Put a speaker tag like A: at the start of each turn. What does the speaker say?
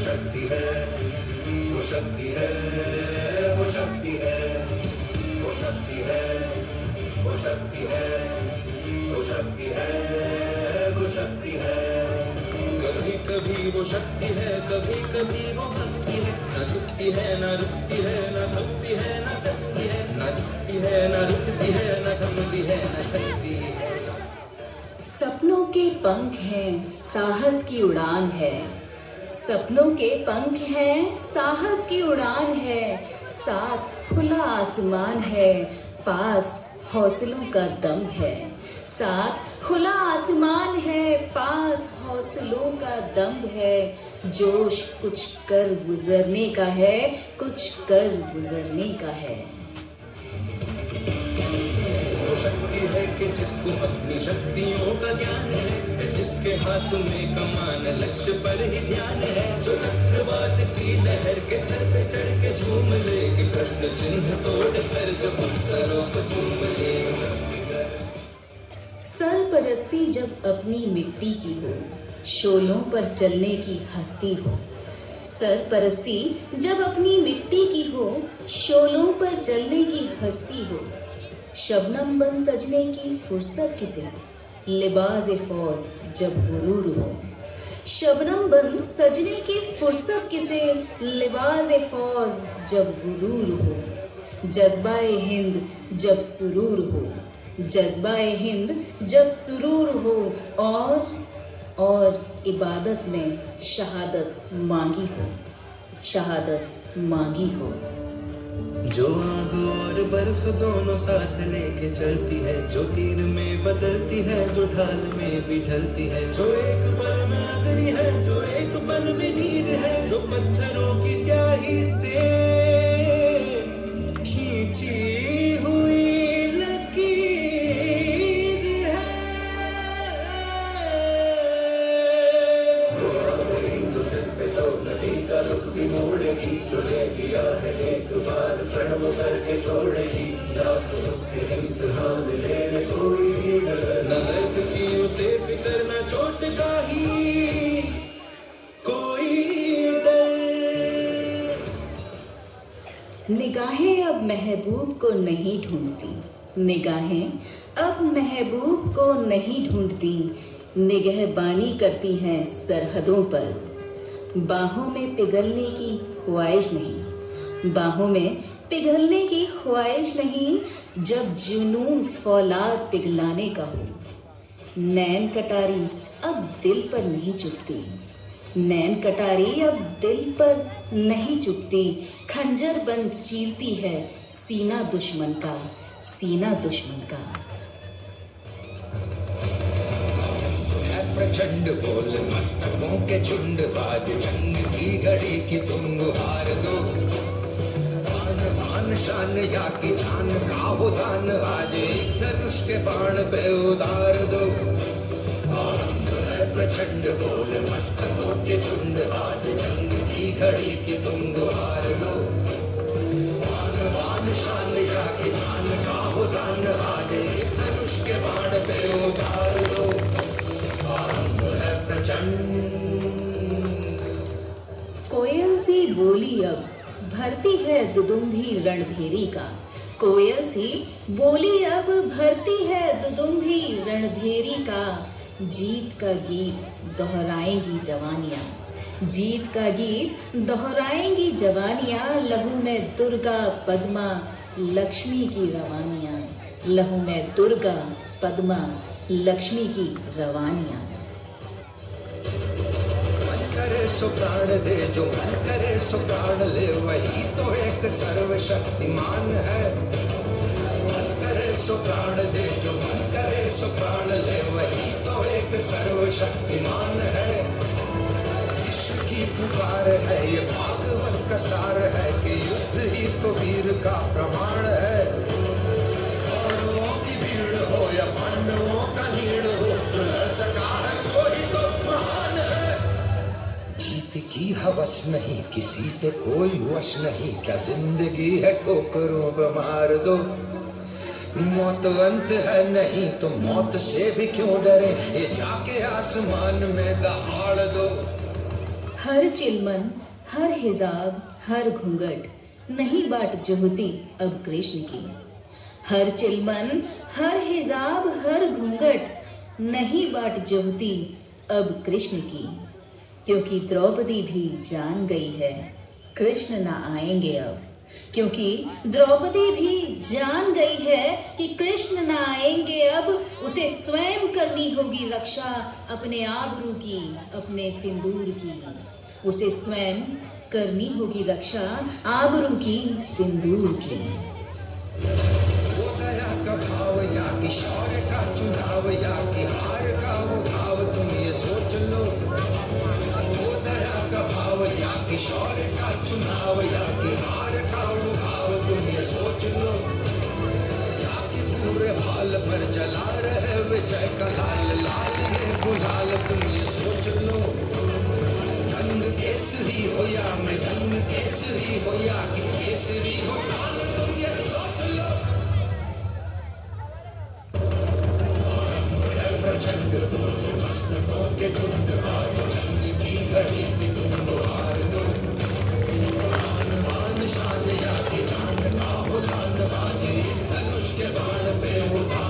A: शक्ति है, वो शक्ति है, वो शक्ति है, वो शक्ति है, वो शक्ति है, वो शक्ति है, वो शक्ति है। कभी कभी वो शक्ति है, कभी कभी वो भक्ति है। न झुकती है, न रुकती है, न थकती है, न थकती है, न झुकती है, न रुकती है, न थमती है, न थकती है।
B: सपनों के पंख हैं, साहस की उड़ान है। सपनों के पंख हैं, साहस की उड़ान है। साथ खुला आसमान है, पास हौसलों का दम है। साथ खुला आसमान है, पास हौसलों का दम है। जोश कुछ कर गुजरने का है, कुछ कर गुजरने का है।
A: वो शक्ति है कि जिसको अपनी शक्तियों का ज्ञान है, जिसके हाथ में कमान लक्ष्य पर ही ध्यान है। जो चक्रवात की लहर के सर पे चढ़ के झूम ले, कि प्रश्न चिन्ह तोड़ कर जो उत्तरों को चूम ले।
B: सरपरस्ती जब अपनी मिट्टी की हो, शोलों पर चलने की हस्ती हो। सरपरस्ती जब अपनी मिट्टी की हो, शोलों पर चलने की हस्ती हो। शबनम बन सजने की फुर्सत किसे, लिबाज फौज जब गुरूर हो। शबनम बन सजने की फुर्सत किसे, लिबाज फौज जब गुरूर हो। जज्बाए हिंद जब सुरूर हो, जज्बाए हिंद जब सुरूर हो। और इबादत में शहादत मांगी हो, शहादत मांगी हो।
A: जो आग और बर्फ दोनों साथ लेके चलती है, जो तीर में बदलती है, जो ढाल में भी ढलती है। जो एक पल में अग्नि है, जो एक पल में नीर है। जो पत्थरों की स्याही से खींची हुई लकीर है। जो सिर पे तो नदी का रुख भी मोड़ेगी, जो ले लिया है एक बार प्रणव करके छोड़ेगी। या तो उसके इम्तिहान लेने कोई भी डर न, दर्द की उसे फिक्र न, चोट का ही कोई डर।
B: निगाहें अब महबूब को नहीं ढूंढती, निगाहें अब महबूब को नहीं ढूंढती। निगहबानी करती हैं सरहदों पर, बाहों में पिघलने की ख्वाहिश नहीं, बाहों में पिघलने की ख्वाहिश नहीं। जब जुनून फौलाद पिघलाने का हो, नैन कटारी अब दिल पर नहीं चुभती, नैन कटारी अब दिल पर नहीं चुभती। खंजर बंद चीरती है सीना दुश्मन का, सीना दुश्मन का।
A: प्रचंड बोल मस्तकों के झुंड, आज जंग की घड़ी की तुम हार दो। आन बान शान या की जान का हो दान, आज एक धनुष के बाण पे उतार दो। आनंद है प्रचंड बोल मस्तकों के झुंड, आज जंग की घड़ी की तुम हार दो। आन बान शान या की जान का हो दान, आज एक धनुष के बाण पे उतार दो।
B: कोयल सी बोली अब भरती है दुदुम्भी रणभेरी का। कोयल सी बोली अब भरती है दुदुम्भी रणभेरी का। जीत का गीत दोहराएंगी जवानियां, जीत का गीत दोहराएंगी जवानियां। लहू में दुर्गा पद्मा लक्ष्मी की रवानियां, लहू में दुर्गा पद्मा लक्ष्मी की रवानियां।
A: सो प्राण दे, जो मन करे सो प्राण ले, वही तो एक सर्वशक्तिमान है। मन करे सो प्राण दे, जो मन करे सो प्राण ले, वही तो एक सर्वशक्तिमान है। विश्व की पुकार है, ये भागवत का सार है, कि युद्ध ही तो वीर का प्रमाण है। कौरवों की भीड़ हो या पांडवों का नीड़ हो, जो लड़ सका है कोई तो महान है। की हवस नहीं, किसी पे कोई वश नहीं, क्या जिंदगी है ठोकरों पे मार दो। मौत अंत है नहीं तो मौत से भी क्यों डरे, ये जाके आसमान में दहाड़ दो।
B: हर चिलमन, हर हिजाब, हर घूंघट नहीं बाट जोहती अब कृष्ण की। हर चिलमन, हर हिजाब, हर घूंघट नहीं बाट जोहती अब कृष्ण की। क्योंकि द्रौपदी भी जान गई है कृष्ण ना आएंगे अब। क्योंकि द्रौपदी भी जान गई है कि कृष्ण ना आएंगे अब। उसे स्वयं करनी होगी रक्षा अपने आबरू की, अपने सिंदूर की। उसे स्वयं करनी होगी रक्षा आबरू की, सिंदूर की।
A: वो दया का भाव या कि शौर्य का चुनाव या कि हार का वो भाव, तुम ये सोच लो। वो दया का भाव या कि शौर्य का चुनाव या कि हार का वो भाव, तुम ये सोच लो। या कि पूरे हाल पर जला रहे विजय का लाल, लाल है गुलाल, तुम ये सोच लो। रंग केसरी हो या मृदंग केसरी हो या कि केसरी हो लाल, तुम ये सोच लो। प्रचंड मस्तकों के कुंड आज जंग की घड़ी में तुम हार दो। मान शान या कि जान का हो दान बाजी, धनुष के बाण पे उतार